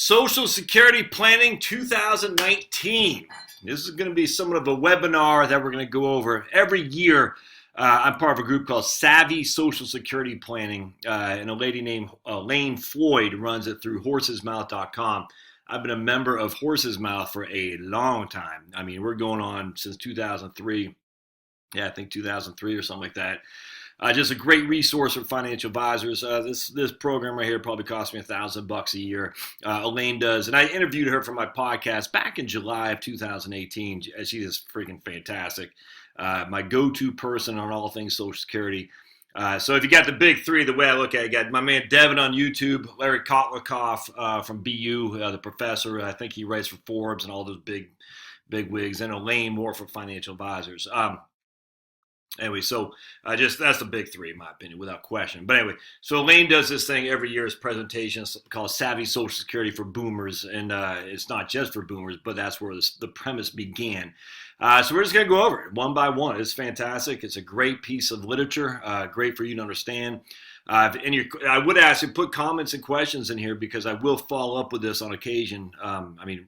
Social Security Planning 2019. This is going to be somewhat of a webinar that we're going to go over every year. I'm part of a group called Savvy Social Security Planning, and a lady named Lane Floyd runs it through horsesmouth.com. I've been a member of Horse's Mouth for a long time. I mean, we're going on since 2003. Yeah, I think 2003 or something like that. Just a great resource for financial advisors. This program right here probably cost me $1,000 a year. Elaine does, and I interviewed her for my podcast back in July of 2018. She is freaking fantastic. My go-to person on all things Social Security. So if you got the big three, the way I look at it, you got my man Devin on YouTube, Larry Kotlikoff from BU, the professor. I think he writes for Forbes and all those big wigs, and Elaine more for financial advisors. Anyway, so that's the big three in my opinion, without question. But anyway, so Elaine does this thing every year as presentations called Savvy Social Security for Boomers, and it's not just for boomers, but that's where the premise began. So we're just going to go over it one by one. It's fantastic. It's a great piece of literature, great for you to understand. I would ask you to put comments and questions in here because I will follow up with this on occasion.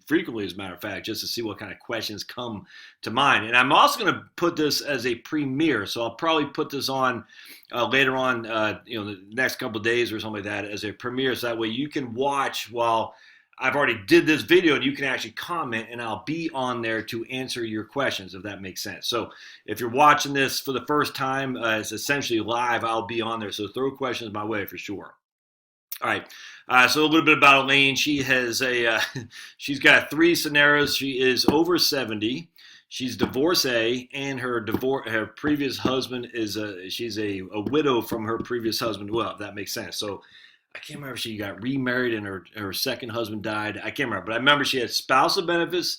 Frequently, as a matter of fact, just to see what kind of questions come to mind. And I'm also going to put this as a premiere, so I'll probably put this on later on, the next couple of days or something like that as a premiere, so that way you can watch while I've already did this video, and you can actually comment, and I'll be on there to answer your questions, if that makes sense. So if you're watching this for the first time, it's essentially live. I'll be on there, so throw questions my way for sure. All right, so a little bit about Elaine. She has she's got three scenarios. She is over 70. She's divorcee, and her previous husband is she's a widow from her previous husband. Well, if that makes sense. So I can't remember if she got remarried and her second husband died. I can't remember, but I remember she had spousal benefits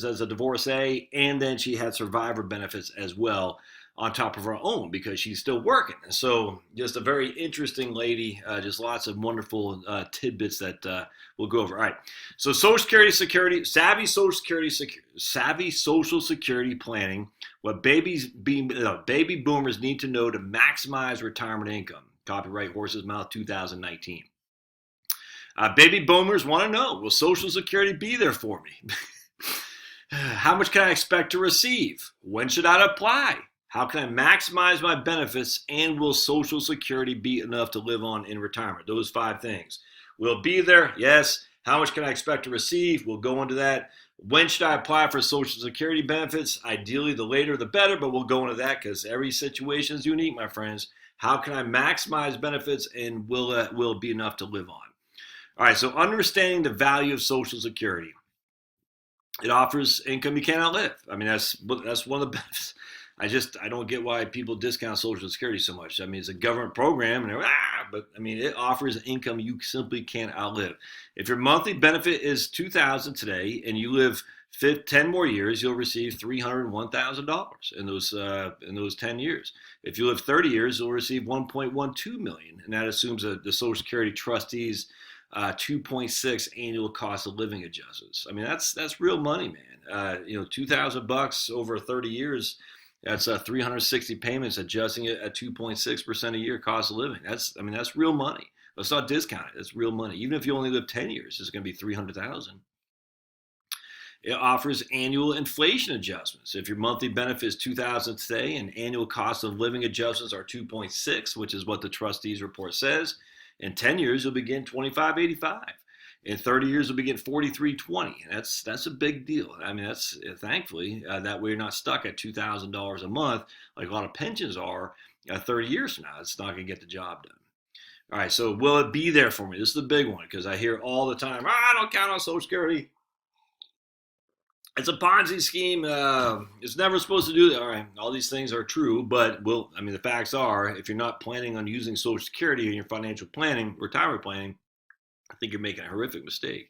as a divorcee, and then she had survivor benefits as well on top of her own because she's still working. And so just a very interesting lady, just lots of wonderful tidbits that we'll go over. All right, so Savvy Social Security Planning, what baby boomers need to know to maximize retirement income. Copyright Horse's Mouth 2019. Baby boomers want to know, will Social Security be there for me? How much can I expect to receive? When should I apply? How can I maximize my benefits? And will Social Security be enough to live on in retirement? Those 5 things. Will it be there? Yes. How much can I expect to receive? We'll go into that. When should I apply for Social Security benefits? Ideally, the later the better, but we'll go into that because every situation is unique, my friends. How can I maximize benefits, and will it be enough to live on? All right, so understanding the value of Social Security. It offers income you can't outlive. I mean, that's one of the benefits. I don't get why people discount Social Security so much. I mean, it's a government program, but I mean, it offers income you simply can't outlive. If your monthly benefit is $2,000 today, and you live 10 more years, you'll receive $301,000 in those 10 years. If you live 30 years, you'll receive $1.12 million, and that assumes the Social Security trustees 2.6 annual cost of living adjustments. I mean, that's real money, man. $2,000 over 30 years. That's 360 payments, adjusting it at 2.6% a year cost of living. That's real money. Let's not discount it. It's real money. Even if you only live 10 years, it's going to be $300,000. It offers annual inflation adjustments. If your monthly benefit is $2,000 today and annual cost of living adjustments are 2.6, which is what the trustees report says, in 10 years you'll begin $2,585. In 30 years you'll begin $4,320. And that's a big deal. I mean, that's thankfully that way you're not stuck at $2,000 a month like a lot of pensions are 30 years from now. It's not going to get the job done. All right, so will it be there for me? This is the big one because I hear all the time, I don't count on Social Security. It's a Ponzi scheme. It's never supposed to do that. All right, all these things are true, but the facts are, if you're not planning on using Social Security in your financial planning, retirement planning, I think you're making a horrific mistake.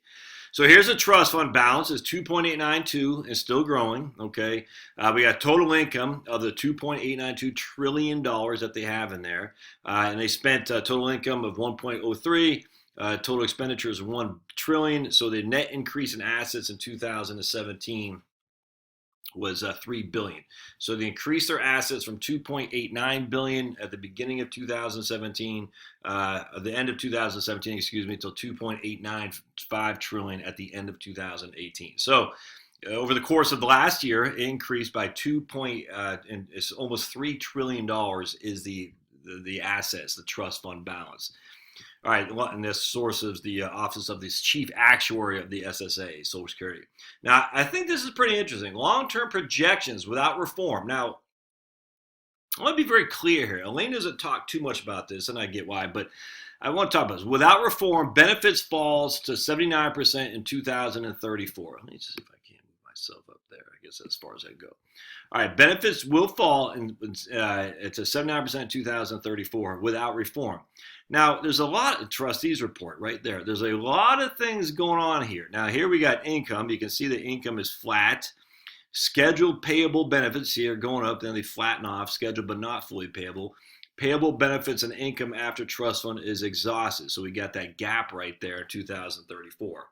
So here's a trust fund balance. It's 2.892 and still growing. Okay, we got total income of the $2.892 trillion that they have in there, and they spent total income of 1.03. Total expenditures of $1 trillion. So the net increase in assets in 2017 was $3 billion. So they increased their assets from $2.89 billion at the beginning of 2017, the end of 2017, excuse me, till $2.895 trillion at the end of 2018. So over the course of the last year, it increased by and it's almost $3 trillion is the assets, the trust fund balance. All right, and this source is the office of the chief actuary of the SSA, Social Security. Now, I think this is pretty interesting. Long-term projections without reform. Now, I want to be very clear here. Elaine doesn't talk too much about this, and I get why, but I want to talk about this. Without reform, benefits falls to 79% in 2034. Let me just see if I can move myself up there. I guess as far as I go. All right, benefits will fall to 79% in 2034 without reform. Now, there's a lot of trustees report right there. There's a lot of things going on here. Now, here we got income. You can see the income is flat. Scheduled payable benefits here going up, then they flatten off. Scheduled but not fully payable. Payable benefits and income after trust fund is exhausted. So we got that gap right there in 2034.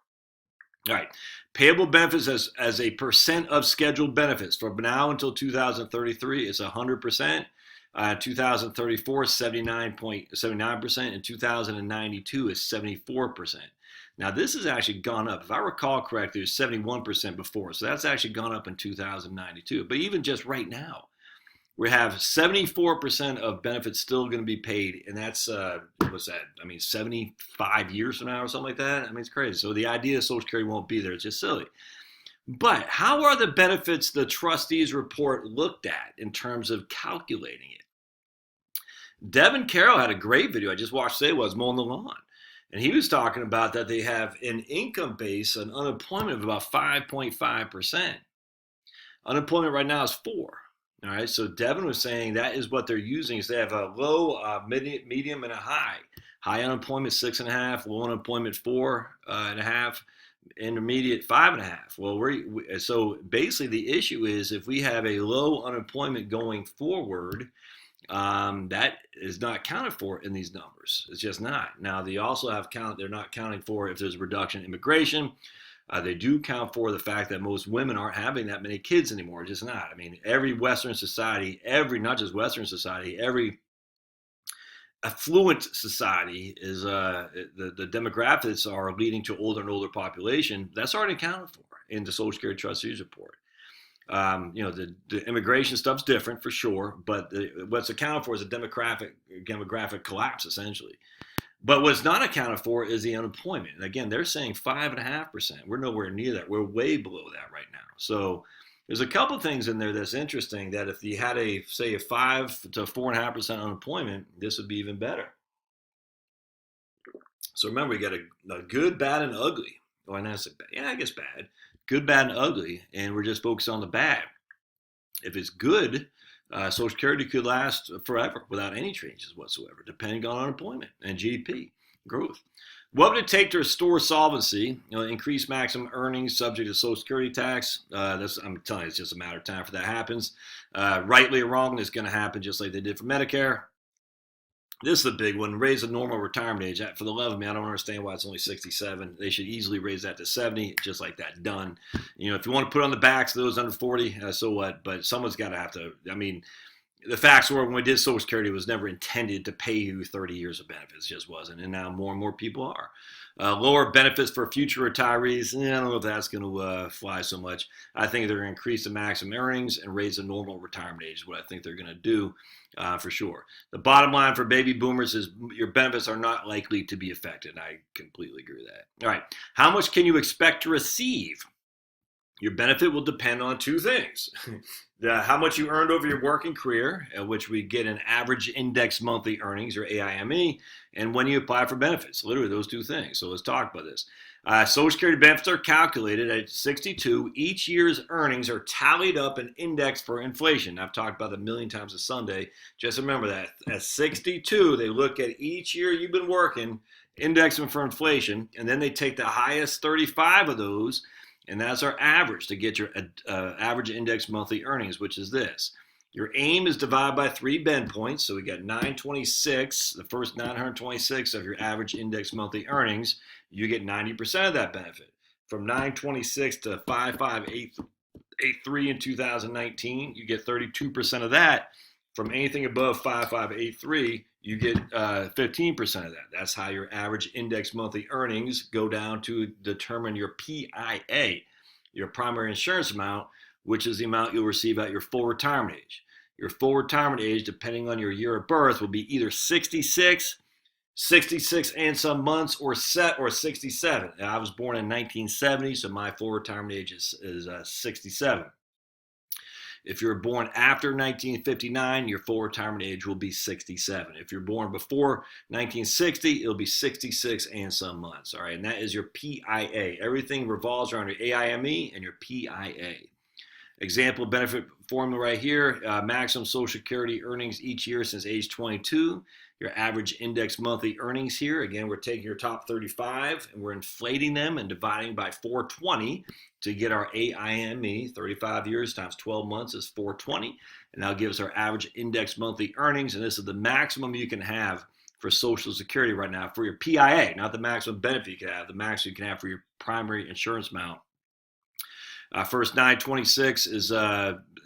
All right, payable benefits as a percent of scheduled benefits from now until 2033 is 100%. 2034 is 79.79%, and 2092 is 74%. Now this has actually gone up. If I recall correctly, it was 71% before, so that's actually gone up in 2092. But even just right now, we have 74% of benefits still going to be paid, and that's what's that? I mean, 75 years from now or something like that. I mean, it's crazy. So the idea of Social Security won't be there is just silly. But how are the benefits the trustees report looked at in terms of calculating it? Devin Carroll had a great video I just watched today. Was mowing the lawn, and he was talking about that they have an income base, an unemployment of about 5.5%. Unemployment right now is 4%. All right, so Devin was saying that is what they're using. Is they have a low, medium, and a high. High unemployment 6.5%, low unemployment 4.5%, intermediate 5.5%. Well, so basically the issue is if we have a low unemployment going forward, that is not counted for in these numbers. It's just not. Now they also have they're not counting for if there's a reduction in immigration. They do count for the fact that most women aren't having that many kids anymore. Just not. I mean, every Western society, not just Western society, every affluent society is the demographics are leading to older and older population. That's already accounted for in the Social Security Trustees report. The immigration stuff's different for sure, but what's accounted for is a demographic collapse essentially. But what's not accounted for is the unemployment. And again, they're saying 5.5%. We're nowhere near that. We're way below that right now. So there's a couple things in there that's interesting that if you had a 5 to 4.5% unemployment, this would be even better. So remember, you got a good, bad, and ugly. Oh, and that's bad. Yeah, I guess bad. Good, bad, and ugly. And we're just focused on the bad. If it's good, Social Security could last forever without any changes whatsoever, depending on unemployment and GDP growth. What would it take to restore solvency? Increase maximum earnings subject to Social Security tax. I'm telling you, it's just a matter of time for that happens. Rightly or wrongly, it's going to happen just like they did for Medicare. This is the big one. Raise the normal retirement age. For the love of me, I don't understand why it's only 67. They should easily raise that to 70, just like that. Done. If you want to put on the backs of those under 40, so what? But someone's got to have to. I mean, the facts were when we did Social Security, it was never intended to pay you 30 years of benefits. It just wasn't. And now more and more people are. Lower benefits for future retirees. I don't know if that's going to fly so much. I think they're going to increase the maximum earnings and raise the normal retirement age is what I think they're going to do for sure. The bottom line for baby boomers is your benefits are not likely to be affected. I completely agree with that. All right. How much can you expect to receive? Your benefit will depend on two things. How much you earned over your working career, which we get an average index monthly earnings, or AIME, and when you apply for benefits. Literally those two things. So let's talk about this. Social Security benefits are calculated at 62. Each year's earnings are tallied up and indexed for inflation. I've talked about that a million times a Sunday. Just remember that. At 62, they look at each year you've been working, index them for inflation, and then they take the highest 35 of those, and that's our average to get your average index monthly earnings, which is this. Your aim is divided by 3 bend points. So we got 926, the first 926 of your average index monthly earnings. You get 90% of that benefit. From 926 to 558 558.83 in 2019, you get 32% of that. From anything above 5583, you get 15% of that. That's how your average index monthly earnings go down to determine your PIA, your primary insurance amount, which is the amount you'll receive at your full retirement age. Your full retirement age, depending on your year of birth, will be either 66, 66 and some months, or 67. I was born in 1970, so my full retirement age is 67. If you're born after 1959, your full retirement age will be 67. If you're born before 1960, it'll be 66 and some months. All right, and that is your PIA. Everything revolves around your AIME and your PIA. Example benefit formula right here, maximum Social Security earnings each year since age 22. Your average index monthly earnings here. Again, we're taking your top 35 and we're inflating them and dividing by 420 to get our AIME. 35 years times 12 months is 420. And that'll give us our average index monthly earnings. And this is the maximum you can have for Social Security right now for your PIA, not the maximum benefit you can have, the maximum you can have for your primary insurance amount. First 926 is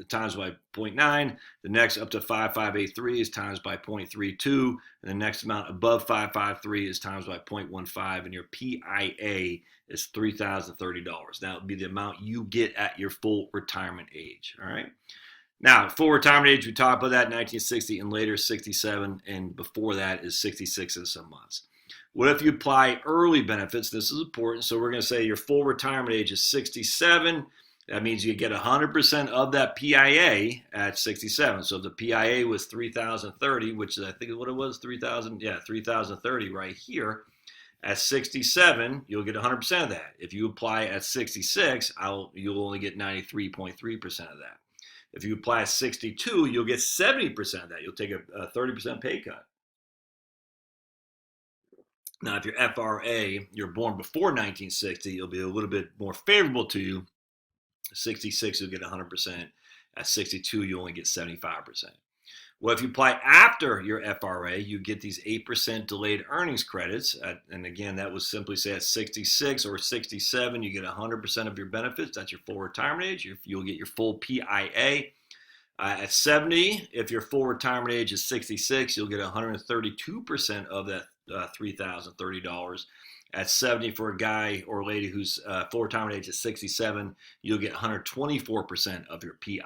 times by 0.9. The next up to 5583 is times by 0.32. And the next amount above 553 is times by 0.15. And your PIA is $3,030. That would be the amount you get at your full retirement age. All right. Now, full retirement age, we talked about that 1960 and later 67. And before that is 66 and some months. What if you apply early benefits? This is important. So we're going to say your full retirement age is 67. That means you get 100% of that PIA at 67. So if the PIA was 3,030, which is I think what it was, 3,030 right here. At 67, you'll get 100% of that. If you apply at 66, you'll only get 93.3% of that. If you apply at 62, you'll get 70% of that. You'll take a 30% pay cut. Now, if you're FRA, you're born before 1960, it'll be a little bit more favorable to you. 66, you'll get 100%. At 62, you only get 75%. Well, if you apply after your FRA, you get these 8% delayed earnings credits. And again, that would simply say at 66 or 67, you get 100% of your benefits. That's your full retirement age. You'll get your full PIA. At 70, if your full retirement age is 66, you'll get 132% of that $3,030. At 70, for a guy or lady whose full retirement age is 67, you'll get 124% of your PIA.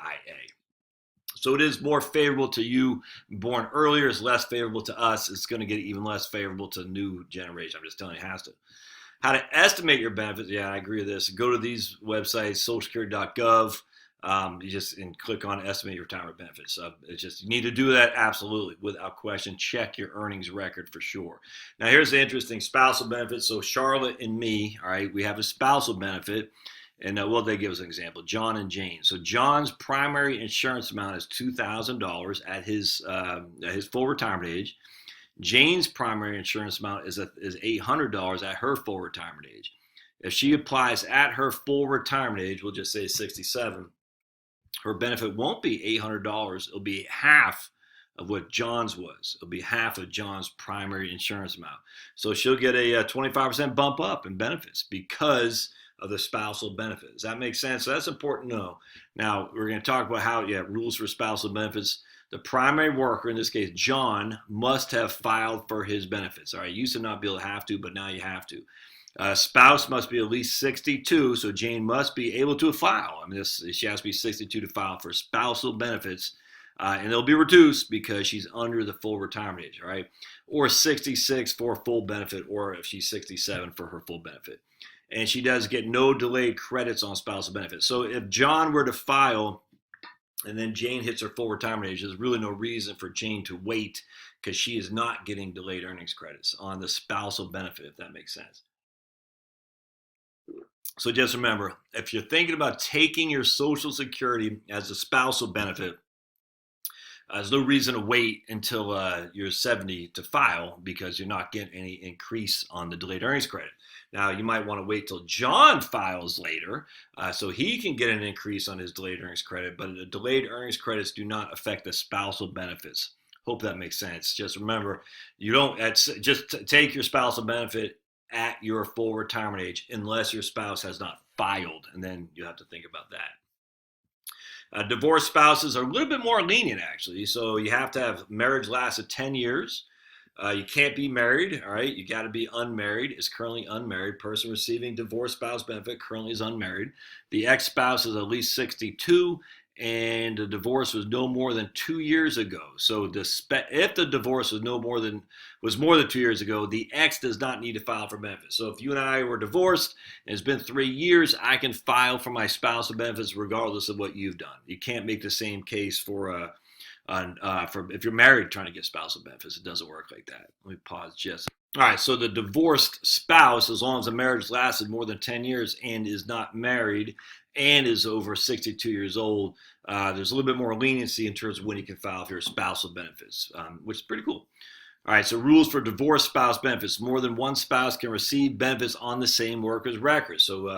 So it is more favorable to you born earlier. It's less favorable to us. It's going to get even less favorable to new generation. I'm just telling you, it has to. How to estimate your benefits? Yeah, I agree with this. Go to these websites, socialsecurity.gov. You just click on estimate your retirement benefits. It's just, you need to do that absolutely without question. Check your earnings record for sure. Now here's the interesting spousal benefits. So Charlotte and me, all right, we have a spousal benefit. And they give us an example, John and Jane. So John's primary insurance amount is $2,000 at his full retirement age. Jane's primary insurance amount is $800 at her full retirement age. If she applies at her full retirement age, we'll just say 67, her benefit won't be $800. It'll be half of what John's was. It'll be half of John's primary insurance amount. So she'll get a 25% bump up in benefits because of the spousal benefit. Does that make sense? So that's important to know. Now, we're going to talk about rules for spousal benefits. The primary worker, in this case, John, must have filed for his benefits. All right, you used to not be able to have to, but now you have to. Spouse must be at least 62, so Jane must be able to file. I mean, she has to be 62 to file for spousal benefits, and they'll be reduced because she's under the full retirement age, all right? Or 66 for full benefit, or if she's 67 for her full benefit. And she does get no delayed credits on spousal benefits. So if John were to file and then Jane hits her full retirement age, there's really no reason for Jane to wait because she is not getting delayed earnings credits on the spousal benefit, if that makes sense. So just remember, if you're thinking about taking your Social Security as a spousal benefit, there's no reason to wait until you're 70 to file because you're not getting any increase on the delayed earnings credit. Now, you might want to wait till John files later so he can get an increase on his delayed earnings credit, but the delayed earnings credits do not affect the spousal benefits. Hope that makes sense. Just remember, you don't just take your spousal benefit at your full retirement age unless your spouse has not filed, and then you have to think about that. Divorced spouses are a little bit more lenient, actually. So you have to have marriage lasted 10 years. You can't be married, all right? You got to be unmarried, is currently unmarried. Person receiving divorce spouse benefit currently is unmarried. The ex-spouse is at least 62, and the divorce was no more than 2 years ago. So if the divorce was more than 2 years ago, the ex does not need to file for benefits. So if you and I were divorced and it's been 3 years, I can file for my spousal benefits regardless of what you've done. You can't make the same case for if you're married trying to get spousal benefits. It doesn't work like that. Let me pause just. All right, so the divorced spouse, as long as the marriage lasted more than 10 years and is not married and is over 62 years old, there's a little bit more leniency in terms of when you can file for your spousal benefits, which is pretty cool. All right, so rules for divorced spouse benefits. More than one spouse can receive benefits on the same worker's record. So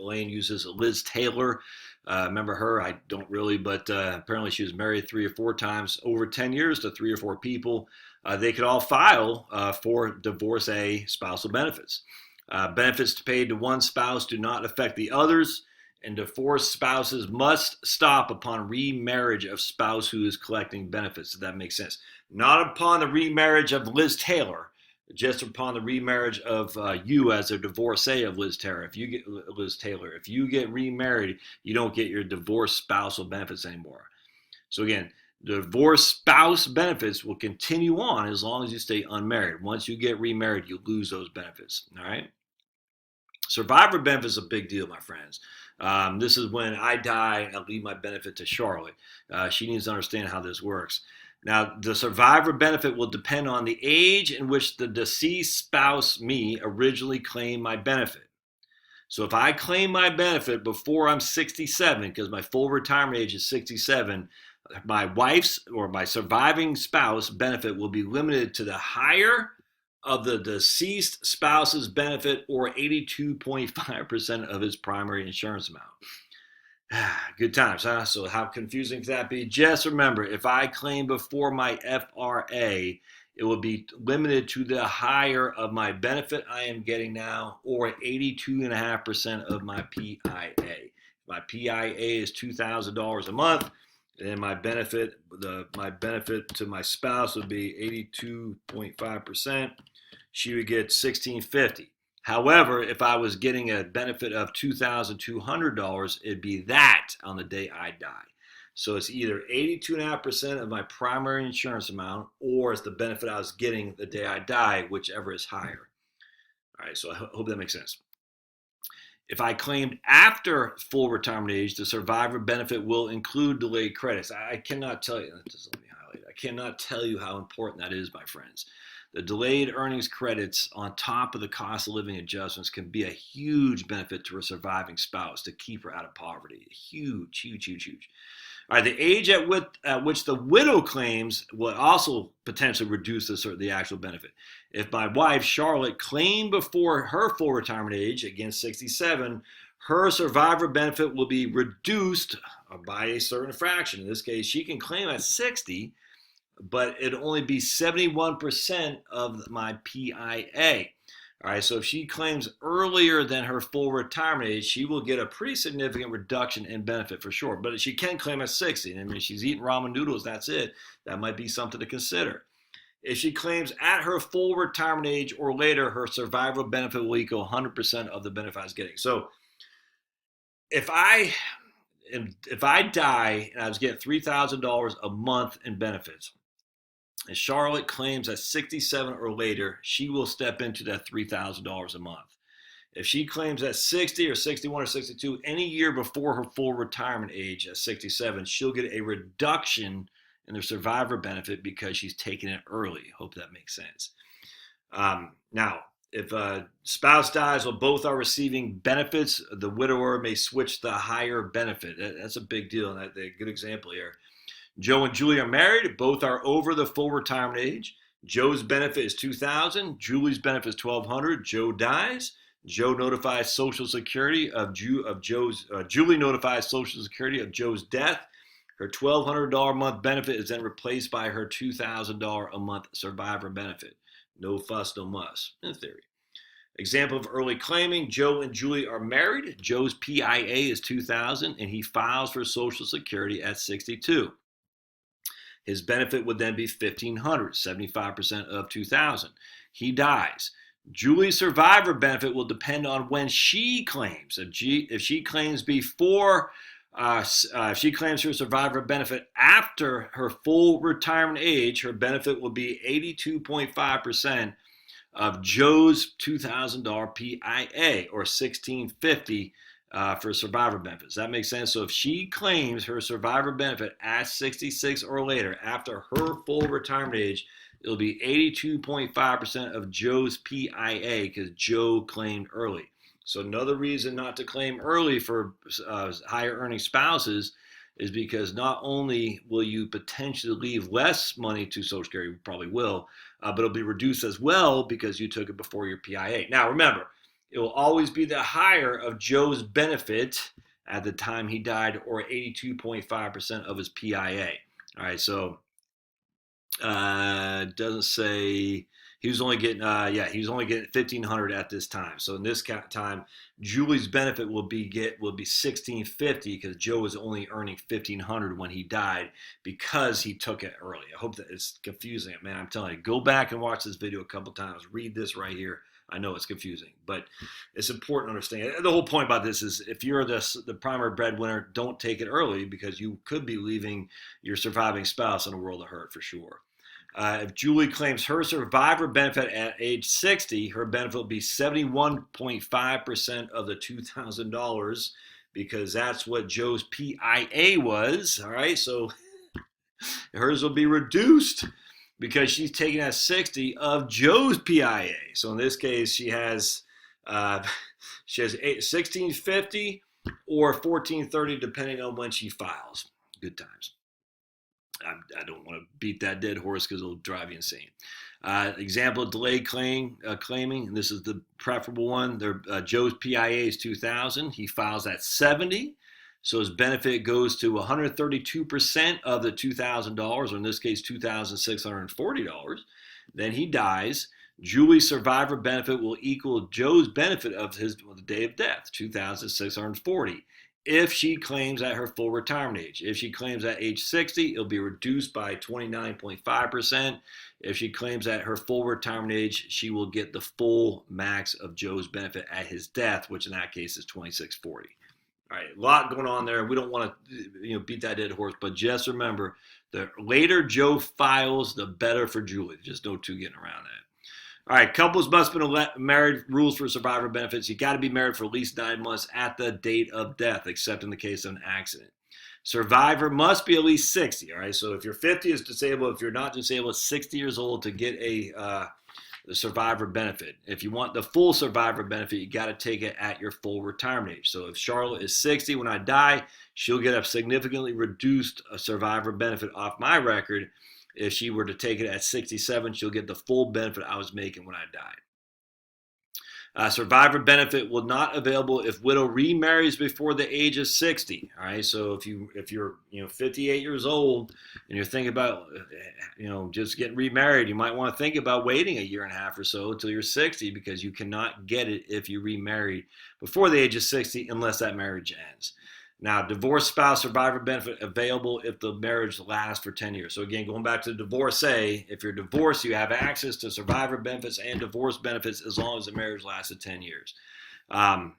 Elaine uses Liz Taylor. Remember her? I don't really, but apparently she was married 3 or 4 times over 10 years to 3 or 4 people. They could all file for divorcee spousal benefits. Benefits paid to one spouse do not affect the others, and divorced spouses must stop upon remarriage of spouse who is collecting benefits. So that makes sense. Not upon the remarriage of Liz Taylor, just upon the remarriage of you as a divorcee of Liz Taylor. If you get remarried, you don't get your divorced spousal benefits anymore. So again, divorced spouse benefits will continue on as long as you stay unmarried. Once you get remarried, you lose those benefits. All right. Survivor benefits is a big deal, my friends. This is when I die and I leave my benefit to Charlotte. She needs to understand how this works. Now, the survivor benefit will depend on the age in which the deceased spouse, me, originally claimed my benefit. So if I claim my benefit before I'm 67, because my full retirement age is 67, my wife's or my surviving spouse benefit will be limited to the higher of the deceased spouse's benefit or 82.5% of his primary insurance amount. Good times, huh? So how confusing can that be? Just remember, if I claim before my FRA, it will be limited to the higher of my benefit I am getting now or 82.5% of my PIA. My PIA is $2,000 a month, and my benefit to my spouse would be 82.5%. She would get $1,650. However, if I was getting a benefit of $2,200, it'd be that on the day I die. So it's either 82.5% of my primary insurance amount, or it's the benefit I was getting the day I die, whichever is higher. All right, so I hope that makes sense. If I claimed after full retirement age, the survivor benefit will include delayed credits. I cannot tell you. Just let me highlight. I cannot tell you how important that is, my friends. The delayed earnings credits on top of the cost of living adjustments can be a huge benefit to a surviving spouse to keep her out of poverty. Huge, huge, huge, huge. All right, the age at which the widow claims will also potentially reduce the actual benefit. If my wife, Charlotte, claimed before her full retirement age, again 67, her survivor benefit will be reduced by a certain fraction. In this case, she can claim at 60, but it'll only be 71% of my PIA. All right, so if she claims earlier than her full retirement age, she will get a pretty significant reduction in benefit for sure. But she can claim at 60. I mean, she's eating ramen noodles, that's it. That might be something to consider. If she claims at her full retirement age or later, her survivor benefit will equal 100% of the benefit I was getting. So if I die and I was getting $3,000 a month in benefits, and Charlotte claims at 67 or later, she will step into that $3,000 a month. If she claims at 60 or 61 or 62, any year before her full retirement age at 67, she'll get a reduction in their survivor benefit because she's taking it early. Hope that makes sense. Now, if a spouse dies while both are receiving benefits, the widower may switch the higher benefit. That's a big deal, and a good example here. Joe and Julie are married. Both are over the full retirement age. Joe's benefit is $2,000. Julie's benefit is $1,200. Joe dies. Joe notifies Social Security of Joe's. Julie notifies Social Security of Joe's death. Her $1,200 a month benefit is then replaced by her $2,000 a month survivor benefit. No fuss, no muss, in theory. Example of early claiming, Joe and Julie are married. Joe's PIA is $2,000 and he files for Social Security at 62. His benefit would then be $1,500, 75% of $2,000. He dies. Julie's survivor benefit will depend on when she claims. If she claims before, if she claims her survivor benefit after her full retirement age, her benefit will be 82.5% of Joe's $2,000 PIA, or $1,650 for survivor benefits. That makes sense. So if she claims her survivor benefit at 66 or later, after her full retirement age, it'll be 82.5% of Joe's PIA because Joe claimed early. So another reason not to claim early for higher earning spouses is because not only will you potentially leave less money to Social Security, you probably will, but it'll be reduced as well because you took it before your PIA. Now remember, it will always be the higher of Joe's benefit at the time he died, or 82.5% of his PIA. All right, so it doesn't say he was only getting he was only getting $1,500 at this time. So in this time, Julie's benefit will be $1,650 because Joe was only earning $1,500 when he died because he took it early. I hope that it's confusing, man. I'm telling you, go back and watch this video a couple times. Read this right here. I know it's confusing, but it's important to understand. The whole point about this is if you're the primary breadwinner, don't take it early because you could be leaving your surviving spouse in a world of hurt for sure. If Julie claims her survivor benefit at age 60, her benefit will be 71.5% of the $2,000 because that's what Joe's PIA was. All right, so hers will be reduced because she's taking at 60 of Joe's PIA. So in this case, she has $1,650 or $1,430 depending on when she files. Good times. I don't want to beat that dead horse because it'll drive you insane. Example of delayed claiming, and this is the preferable one. Joe's PIA is $2,000. He files at 70. So his benefit goes to 132% of the $2,000, or in this case, $2,640. Then he dies. Julie's survivor benefit will equal Joe's benefit of the day of death, $2,640. If she claims at her full retirement age. If she claims at age 60, it'll be reduced by 29.5%. If she claims at her full retirement age, she will get the full max of Joe's benefit at his death, which in that case is $2,640. All right, a lot going on there. We don't want to beat that dead horse, but just remember, the later Joe files, the better for Julie. Just no two getting around that. All right, couples must have been married. Rules for survivor benefits. You got to be married for at least 9 months at the date of death, except in the case of an accident. Survivor must be at least 60. All right, so if you're 50 is disabled. If you're not disabled, 60 years old to get the survivor benefit. If you want the full survivor benefit, you got to take it at your full retirement age. So if Charlotte is 60 when I die, she'll get a significantly reduced survivor benefit off my record. If she were to take it at 67, she'll get the full benefit I was making when I died. Survivor benefit will not available if widow remarries before the age of 60. All right, so if you're 58 years old and you're thinking about just getting remarried, you might want to think about waiting a year and a half or so until you're 60 because you cannot get it if you remarry before the age of 60 unless that marriage ends. Now, divorced spouse survivor benefit available if the marriage lasts for 10 years. So again, going back to the divorcee, if you're divorced, you have access to survivor benefits and divorce benefits as long as the marriage lasted 10 years. Now,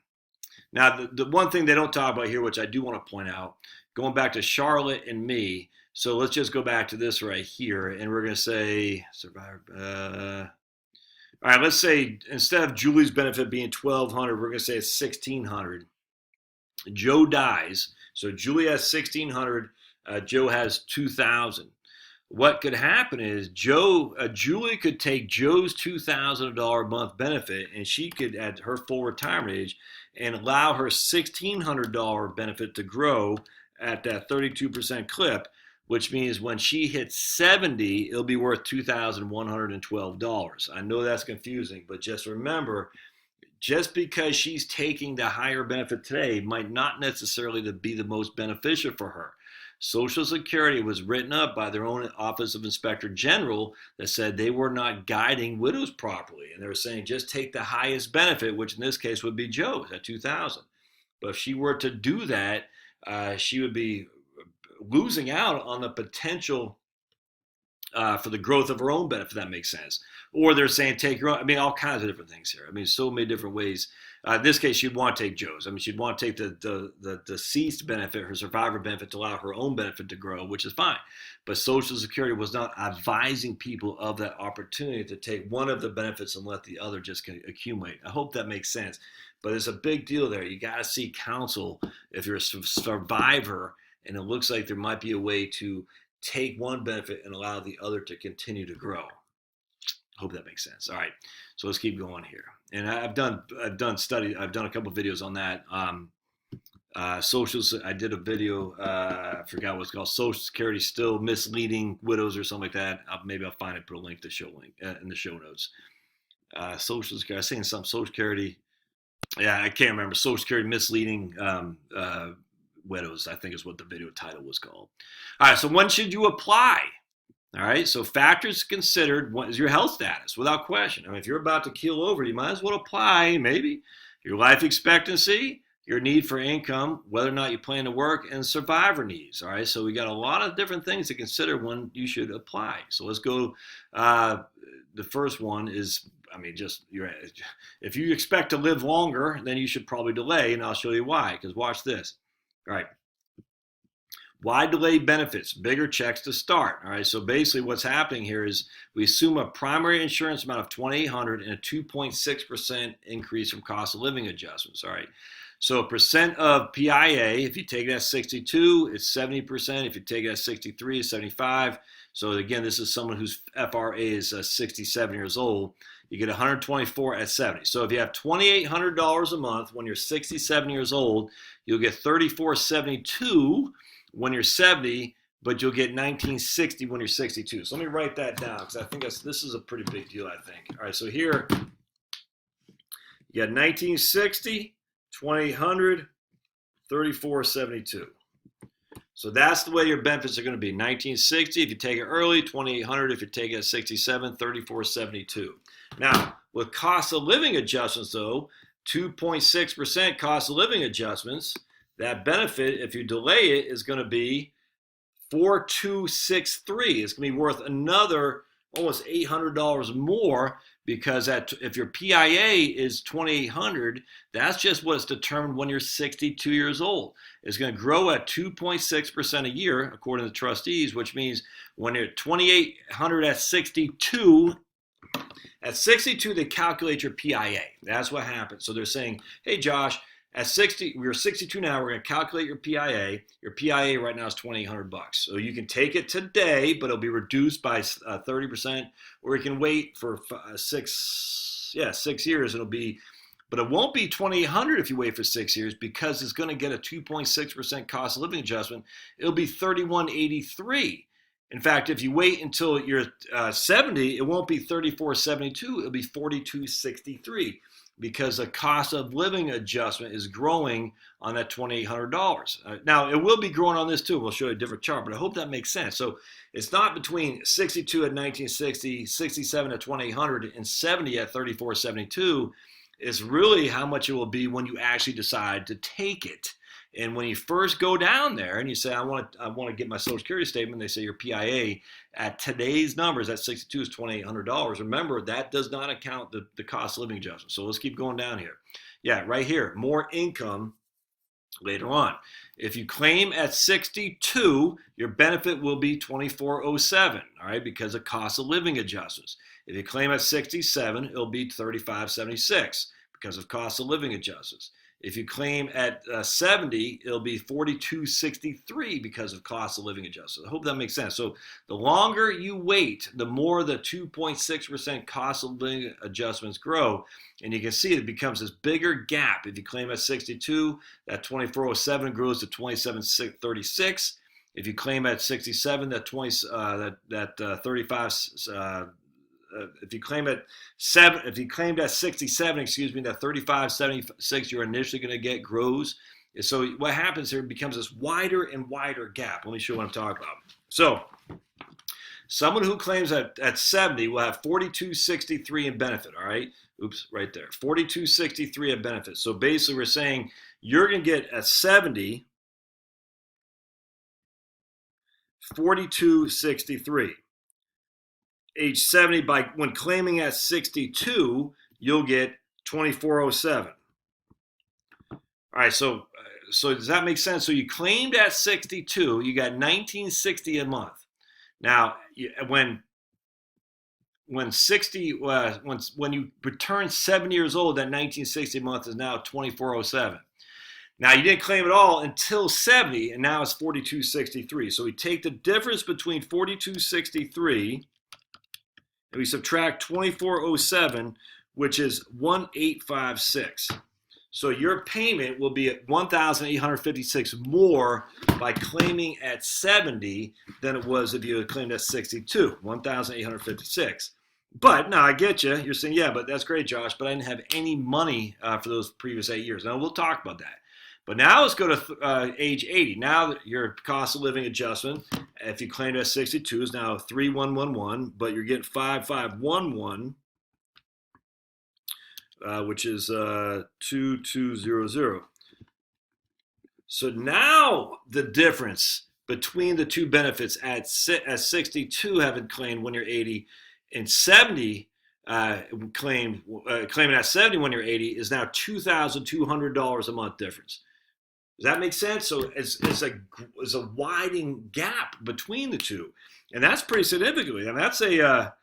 the one thing they don't talk about here, which I do want to point out, going back to Charlotte and me. So let's just go back to this right here, and we're going to say survivor. All right, let's say instead of Julie's benefit being $1,200, we're going to say it's $1,600. Joe dies, so Julie has $1,600. Joe has $2,000. What could happen is Julie could take Joe's $2,000 a month benefit, and she could, at her full retirement age, and allow her $1,600 benefit to grow at that 32% clip, which means when she hits 70, it'll be worth $2,112. I know that's confusing, but just remember, just because she's taking the higher benefit today might not necessarily be the most beneficial for her. Social Security was written up by their own Office of Inspector General that said they were not guiding widows properly. And they were saying just take the highest benefit, which in this case would be Joe's at $2,000. But if she were to do that, she would be losing out on the potential for the growth of her own benefit, if that makes sense. Or they're saying take your own. I mean, all kinds of different things here. I mean, so many different ways. In this case, she'd want to take Joe's. I mean, she'd want to take the deceased benefit, her survivor benefit, to allow her own benefit to grow, which is fine. But Social Security was not advising people of that opportunity to take one of the benefits and let the other just accumulate. I hope that makes sense. But it's a big deal there. You got to seek counsel if you're a survivor, and it looks like there might be a way to take one benefit and allow the other to continue to grow. Hope that makes sense. All right, so let's keep going here. And I've done a couple of videos on that. I did a video. I forgot what it's called. Social Security still misleading widows or something like that. Maybe I'll find it. Put a link to the show link in the show notes. Social Security. I was saying something. Social Security. Yeah, I can't remember. Social Security misleading widows, I think is what the video title was called. All right, so when should you apply? All right, so factors considered, what is your health status, without question. I mean, if you're about to keel over, you might as well apply, maybe. Your life expectancy, your need for income, whether or not you plan to work, and survivor needs. All right, so we got a lot of different things to consider when you should apply. So let's go. The first one is, I mean, if you expect to live longer, then you should probably delay, and I'll show you why, because watch this. All right. Why delay benefits? Bigger checks to start. All right. So basically what's happening here is we assume a primary insurance amount of $2,800 and a 2.6% increase from cost of living adjustments. All right. So percent of PIA, if you take it at 62, it's 70%. If you take it at 63, it's 75. So again, this is someone whose FRA is 67 years old. You get 124 at 70. So if you have $2,800 a month when you're 67 years old, you'll get 3472 when you're 70, but you'll get 1960 when you're 62. So let me write that down because I think this is a pretty big deal, I think. All right, so here you got 1960, 2,800, 3472. So that's the way your benefits are going to be. 1960 if you take it early, 2,800 if you take it at 67, 3472. Now, with cost of living adjustments, though, 2.6% cost of living adjustments, that benefit, if you delay it, is going to be 4,263. It's going to be worth another almost $800 more because if your PIA is 2,800, that's just what's determined when you're 62 years old. It's going to grow at 2.6% a year, according to the trustees, which means when you're 2,800 at 62, they calculate your PIA. That's what happens. So they're saying, hey, Josh, at 60, we're 62 now. We're going to calculate your PIA. Your PIA right now is $2,800. So you can take it today, but it'll be reduced by 30%, or you can wait for 6 years. But it won't be $2,800 if you wait for 6 years because it's going to get a 2.6% cost of living adjustment. It'll be $3,183. In fact, if you wait until you're 70, it won't be 3472. It'll be 4263 because the cost of living adjustment is growing on that $2,800. Now, it will be growing on this too. We'll show you a different chart, but I hope that makes sense. So it's not between 62 at 1960, 67 at 2,800, and 70 at 3472. It's really how much it will be when you actually decide to take it. And when you first go down there and you say, I want to get my Social Security statement, they say your PIA at today's numbers at 62 is $2,800. Remember, that does not account the cost of living adjustment. So let's keep going down here. Yeah, right here, more income later on. If you claim at 62, your benefit will be $2,407, all right, because of cost of living adjustments. If you claim at 67, it'll be $3,576 because of cost of living adjustments. If you claim at 70, it'll be $4,263 because of cost of living adjustments. I hope that makes sense. So the longer you wait, the more the 2.6% cost of living adjustments grow. And you can see it becomes this bigger gap. If you claim at 62, that $2,407 grows to $2,736. If you claim at 67, that 35. If you claimed at 67, that $3,576 you're initially going to get grows So what happens here becomes this wider and wider gap. Let me show you what I'm talking about. So someone who claims at 70 will have 4263 in benefit, all right? Oops, right there. 4263 in benefit. So basically we're saying you're going to get at 70, 4263. Age 70, when claiming at 62, you'll get 2407. All right, so does that make sense? So you claimed at 62, you got 1960 a month. Now, when you return 7 years old, that 1960 a month is now 2407. Now, you didn't claim it all until 70, and now it's 4263. So we take the difference between 4263 and we subtract 2407, which is 1856. So your payment will be at $1,856 more by claiming at 70 than it was if you had claimed at 62, $1,856. But now I get you. You're saying, yeah, but that's great, Josh, but I didn't have any money for those previous 8 years. Now we'll talk about that. But now let's go to age 80. Now your cost of living adjustment, if you claimed at 62, is now 3111, but you're getting 5511. Which is 2200. So now the difference between the two benefits at 62 having claimed when you're 80 and 70 claiming at 70 when you're 80 is now $2,200 a month difference. Does that make sense? So it's a widening gap between the two, and that's pretty significantly. I mean, that's a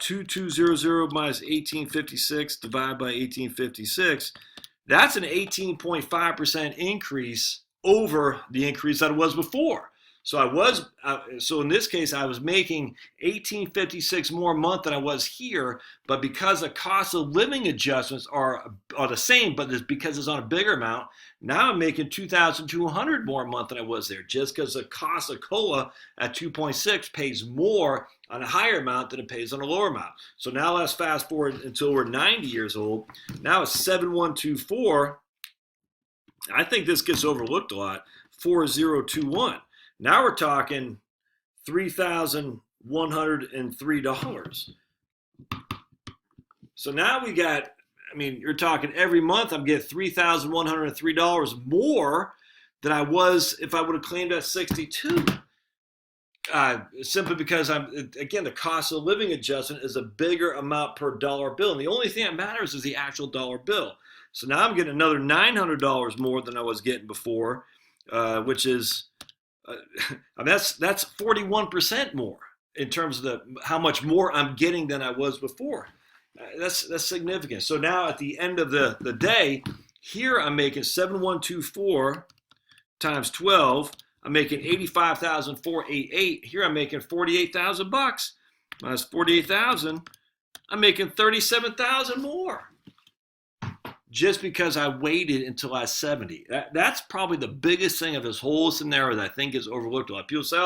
2200 minus 1856 divided by 1856, that's an 18.5% increase over the increase that it was before. So in this case, I was making 1856 more a month than I was here, but because the cost of living adjustments are the same, but it's because it's on a bigger amount, now I'm making 2,200 more a month than I was there, just because the cost of COLA at 2.6 pays more on a higher amount than it pays on a lower amount. So now let's fast forward until we're 90 years old. Now it's 7124. I think this gets overlooked a lot. 4021. Now we're talking $3,103. So now we got, I mean, you're talking every month I'm getting $3,103 more than I was if I would have claimed at 62. Simply because the cost of living adjustment is a bigger amount per dollar bill. And the only thing that matters is the actual dollar bill. So now I'm getting another $900 more than I was getting before, which is, I mean, that's 41% more in terms of how much more I'm getting than I was before. That's significant. So now at the end of the day, here I'm making 7124 times 12. I'm making $85,488. Here I'm making $48,000 minus 48,000. I'm making 37,000 more. Just because I waited until I was 70. That's probably the biggest thing of this whole scenario that I think is overlooked a lot. People say,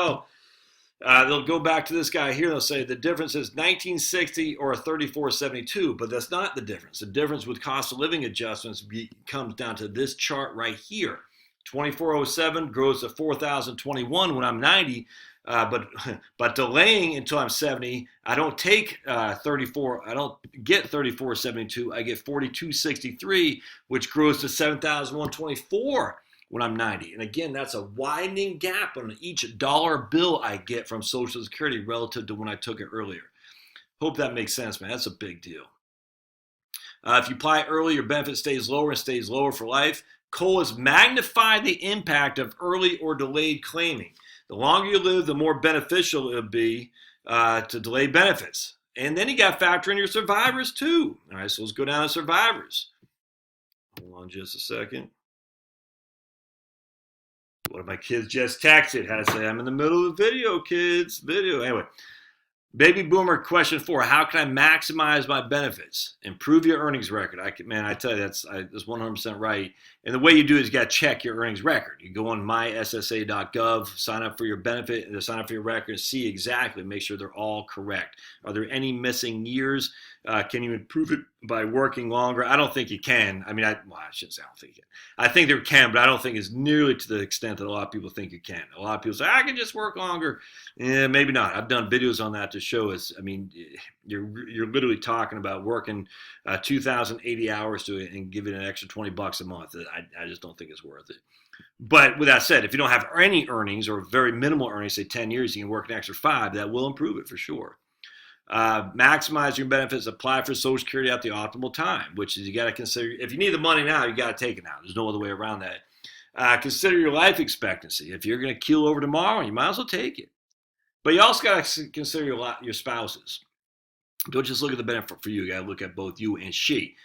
they'll go back to this guy here. They'll say the difference is 1960 or 3472, but that's not the difference. The difference with cost of living adjustments comes down to this chart right here. 2407 grows to 4021 when I'm 90. But delaying until I'm 70, I don't take 34. I don't get 3472. I get 4263, which grows to 7,124 when I'm 90. And again, that's a widening gap on each dollar bill I get from Social Security relative to when I took it earlier. Hope that makes sense, man. That's a big deal. If you apply early, your benefit stays lower and stays lower for life. COLAs magnify the impact of early or delayed claiming. The longer you live, the more beneficial it would be to delay benefits. And then you got to factor in your survivors too. All right, so let's go down to survivors. Hold on just a second. One of my kids just texted. Had to say, I'm in the middle of the video, kids. Video. Anyway, Baby boomer question 4: how can I maximize my benefits? Improve your earnings record. I tell you, that's 100% right. And the way you do it is you got to check your earnings record. You go on myssa.gov, sign up for your benefit, and sign up for your record, see exactly, make sure they're all correct. Are there any missing years? Can you improve it by working longer? I don't think you can. I shouldn't say I don't think you can. I think there can, but I don't think it's nearly to the extent that a lot of people think you can. A lot of people say, I can just work longer. Yeah, maybe not. I've done videos on that to show us. You're literally talking about working 2,080 hours to it and giving an extra $20 a month. I just don't think it's worth it. But with that said, if you don't have any earnings or very minimal earnings, say 10 years, you can work an extra 5. That will improve it for sure. Maximize your benefits. Apply for Social Security at the optimal time, which is you got to consider. If you need the money now, you got to take it now. There's no other way around that. Consider your life expectancy. If you're going to keel over tomorrow, you might as well take it. But you also got to consider your spouses. Don't just look at the benefit for you. You got to look at both you and she,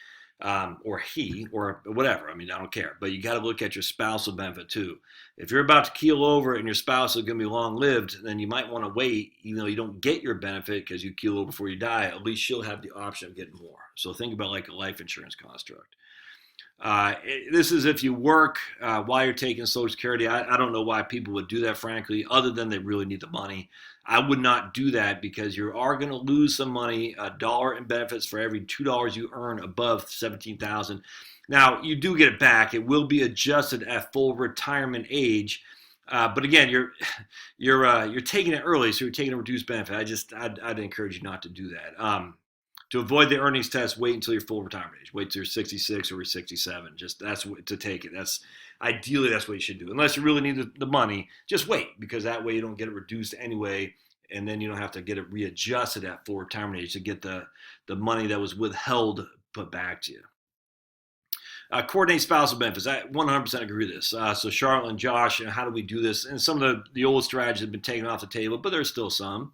or he, or whatever. I don't care. But you got to look at your spousal benefit too. If you're about to keel over and your spouse is going to be long-lived, then you might want to wait, even though you don't get your benefit because you keel over before you die. At least she'll have the option of getting more. So think about like a life insurance construct. This is if you work while you're taking Social Security. I don't know why people would do that, frankly, other than they really need the money. I would not do that because you are going to lose some money, $1 in benefits for every $2 you earn above $17,000. Now, you do get it back. It will be adjusted at full retirement age. But again, you're taking it early, so you're taking a reduced benefit. I'd encourage you not to do that. To avoid the earnings test, wait until your full retirement age. Wait till you're 66 or you're 67. That's to take it. Ideally that's what you should do. Unless you really need the money, just wait, because that way you don't get it reduced anyway, and then you don't have to get it readjusted at full retirement age to get the money that was withheld put back to you. Coordinate spousal benefits. I 100% agree with this. So Charlotte and Josh, how do we do this? And some of the old strategies have been taken off the table, but there's still some.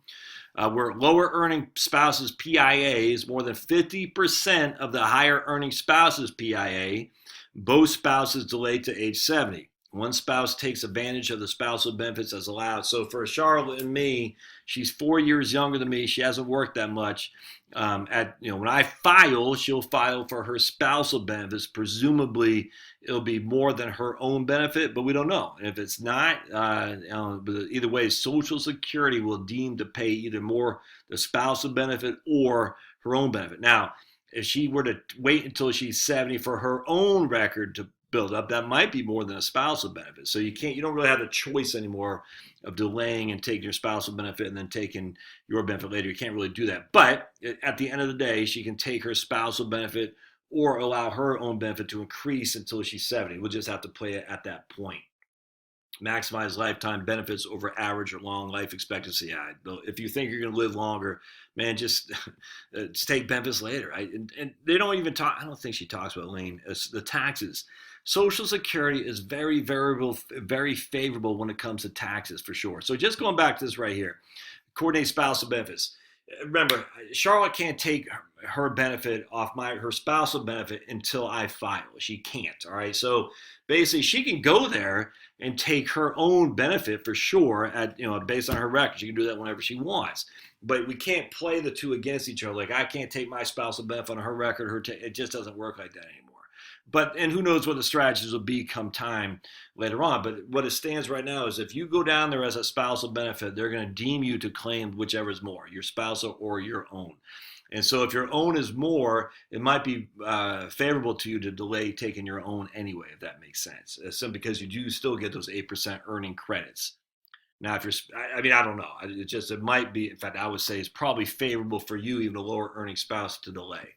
Where lower earning spouses PIA is more than 50% of the higher earning spouses PIA, both spouses delayed to age 70. One spouse takes advantage of the spousal benefits as allowed. So for Charlotte and me, she's 4 years younger than me. She hasn't worked that much. When I file, she'll file for her spousal benefits. Presumably, it'll be more than her own benefit, but we don't know. And if it's not, but either way, Social Security will deem to pay either more the spousal benefit or her own benefit. Now, if she were to wait until she's 70 for her own record to build up, that might be more than a spousal benefit. So you don't really have a choice anymore of delaying and taking your spousal benefit and then taking your benefit later. You can't really do that. But at the end of the day, she can take her spousal benefit or allow her own benefit to increase until she's 70. We'll just have to play it at that point. Maximize lifetime benefits over average or long life expectancy. If you think you're going to live longer, man, just take benefits later. And they don't even talk. I don't think she talks about, Lane, the taxes. Social Security is very favorable when it comes to taxes, for sure. So just going back to this right here, coordinate spousal benefits. Remember, Charlotte can't take her benefit off her spousal benefit until I file. She can't. All right. So basically, she can go there and take her own benefit for sure based on her record. She can do that whenever she wants. But we can't play the two against each other. Like, I can't take my spousal benefit on her record. It just doesn't work like that anymore. And who knows what the strategies will be come time later on. But what it stands right now is if you go down there as a spousal benefit, they're going to deem you to claim whichever is more, your spousal or your own. And so if your own is more, it might be favorable to you to delay taking your own anyway, if that makes sense. Because you do still get those 8% earning credits. Now, if I don't know. It might be, in fact, I would say it's probably favorable for you, even a lower earning spouse, to delay.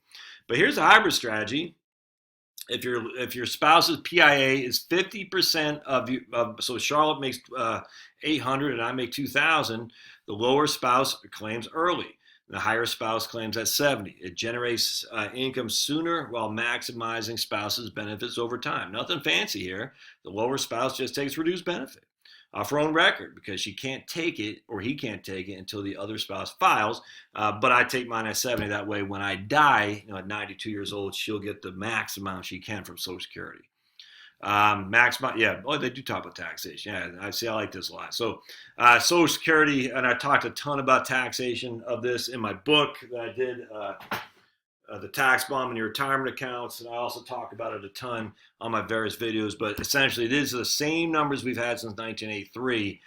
But here's a hybrid strategy. If your spouse's PIA is 50% of you, so Charlotte makes $800 and I make $2,000, the lower spouse claims early. The higher spouse claims at 70. It generates income sooner while maximizing spouse's benefits over time. Nothing fancy here. The lower spouse just takes reduced benefit off her own record because she can't take it or he can't take it until the other spouse files. But I take mine at 70. That way, when I die, at 92 years old, she'll get the max amount she can from Social Security. Maximize, yeah. Oh, they do talk about taxation. Yeah, I see. I like this a lot. So, Social Security, and I talked a ton about taxation of this in my book that I did, the tax bomb in your retirement accounts, and I also talk about it a ton on my various videos. But essentially, these are the same numbers we've had since 1983.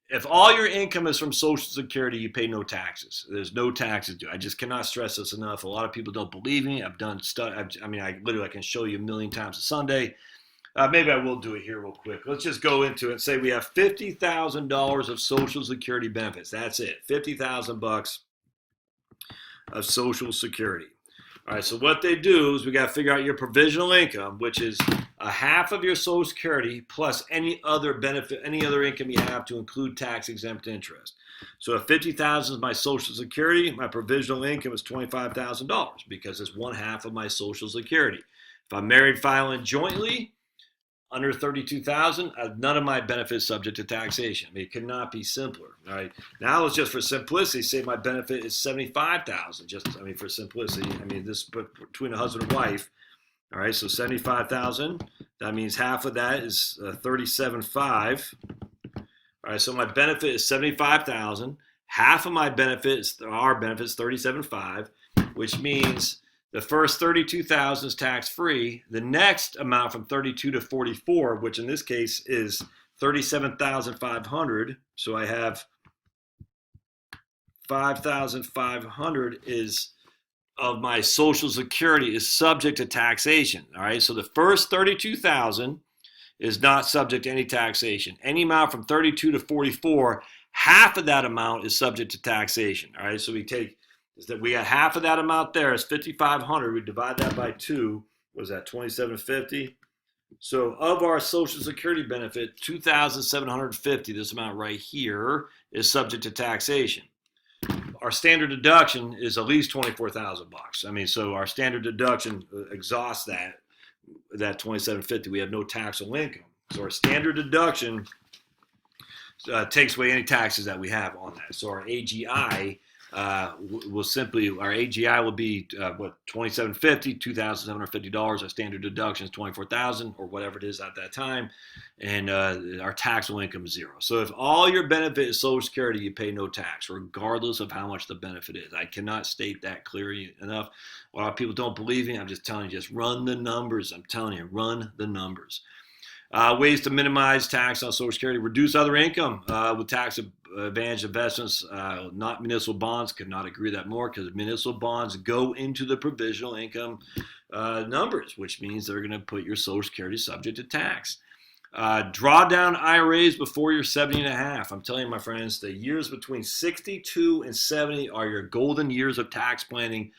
If all your income is from Social Security, you pay no taxes. There's no taxes due. I just cannot stress this enough. A lot of people don't believe me. I've done stuff. I mean, I literally can show you a million times a Sunday. Maybe I will do it here real quick. Let's just go into it and say we have $50,000 of Social Security benefits. That's it. $50,000 of Social Security. All right, so what they do is we got to figure out your provisional income, which is a half of your Social Security plus any other benefit, any other income you have to include tax-exempt interest. So if $50,000 is my Social Security, my provisional income is $25,000 because it's one half of my Social Security. If I'm married filing jointly, under $32,000, none of my benefits subject to taxation. I mean, it could not be simpler. All right. Now let's just, for simplicity, say my benefit is $75,000. Just, I mean, for simplicity, I mean, this between a husband and wife. All right. So $75,000. That means half of that is $37,500. All right. So my benefit is $75,000. Half of my benefits, our benefits, $37,500, which means the first $32,000 is tax-free. The next amount from 32 to 44, which in this case is $37,500. So I have $5,500 is of my Social Security is subject to taxation. All right. So the first $32,000 is not subject to any taxation. Any amount from 32 to 44, half of that amount is subject to taxation. All right. So we take is that we got half of that amount there is $5,500. We divide that by 2. What is that? $2,750. So of our Social Security benefit, $2,750, this amount right here, is subject to taxation. Our standard deduction is at least $24,000. I mean, so our standard deduction exhausts that $2,750. We have no taxable income. So our standard deduction takes away any taxes that we have on that. So our AGI will simply, our AGI will be $2,750, $2,750. Our standard deduction is $24,000 or whatever it is at that time, and our taxable income is 0. So if all your benefit is Social Security, you pay no tax, regardless of how much the benefit is. I cannot state that clearly enough. A lot of people don't believe me. I'm just telling you, just run the numbers. I'm telling you, run the numbers. Ways to minimize tax on Social Security: reduce other income with tax advantage investments, not municipal bonds. Could not agree that more, because municipal bonds go into the provisional income numbers, which means they're going to put your Social Security subject to tax. Draw down IRAs before you're 70 and a half. I'm telling you, my friends, the years between 62 and 70 are your golden years of tax planning.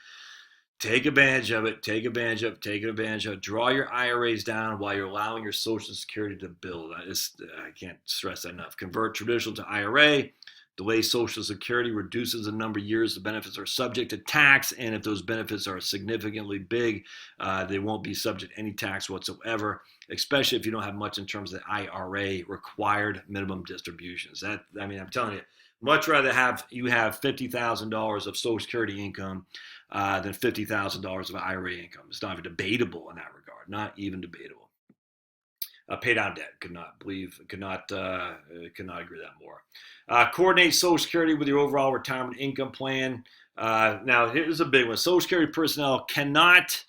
Take advantage of it. Take advantage of it. Take advantage of it. Draw your IRAs down while you're allowing your Social Security to build. I can't stress that enough. Convert traditional to IRA. Delay Social Security reduces the number of years the benefits are subject to tax, and if those benefits are significantly big, they won't be subject to any tax whatsoever, especially if you don't have much in terms of the IRA required minimum distributions. I'm telling you, much rather you have $50,000 of Social Security income than $50,000 of IRA income. It's not even debatable in that regard. Not even debatable. Pay down debt. Could not agree that more. Coordinate Social Security with your overall retirement income plan. Now, here's a big one. Social Security personnel cannot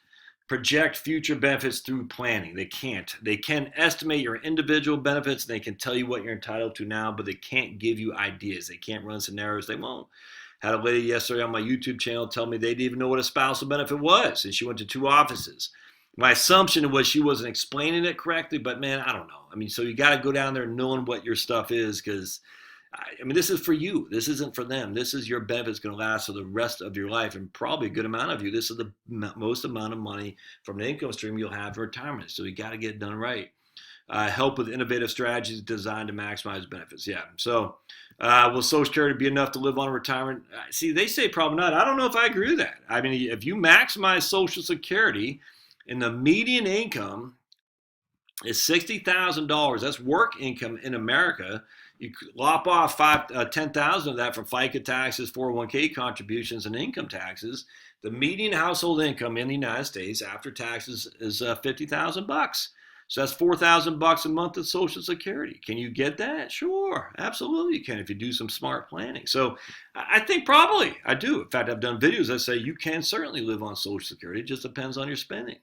project future benefits through planning. They can't. They can estimate your individual benefits. They can tell you what you're entitled to now, but they can't give you ideas. They can't run scenarios. They won't. Had a lady yesterday on my YouTube channel tell me they didn't even know what a spousal benefit was, and she went to 2 offices. My assumption was she wasn't explaining it correctly, but man, I don't know. I mean, so you got to go down there knowing what your stuff is, because this is for you. This isn't for them. This is your benefits going to last for the rest of your life, and probably a good amount of you. This is the most amount of money from an income stream you'll have for retirement. So you got to get it done right. Help with innovative strategies designed to maximize benefits. Yeah. So will Social Security be enough to live on retirement? See, they say probably not. I don't know if I agree with that. I mean, if you maximize Social Security and the median income is $60,000, that's work income in America. You lop off $10,000 of that from FICA taxes, 401k contributions, and income taxes. The median household income in the United States after taxes is $50,000. So that's $4,000 a month of Social Security. Can you get that? Sure, absolutely you can if you do some smart planning. So I think probably I do. In fact, I've done videos that say you can certainly live on Social Security. It just depends on your spending.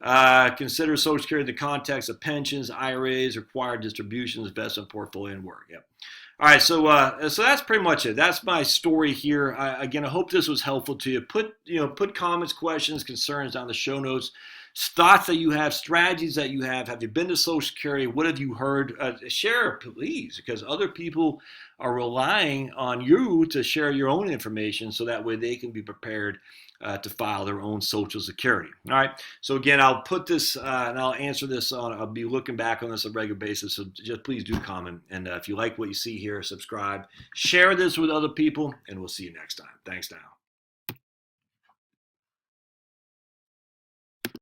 Consider Social Security in the context of pensions, IRAs, required distributions, investment portfolio, and work. Yep. All right, so that's pretty much it. That's my story here. Again, I hope this was helpful to you. Put comments, questions, concerns down the show notes. Thoughts that you have, strategies that you have. Have you been to Social Security? What have you heard? Share, please, because other people are relying on you to share your own information so that way they can be prepared to file their own Social Security. All right. So again, I'll put this and I'll answer this on. I'll be looking back on this on a regular basis. So just please do comment. And if you like what you see here, subscribe, share this with other people, and we'll see you next time. Thanks now.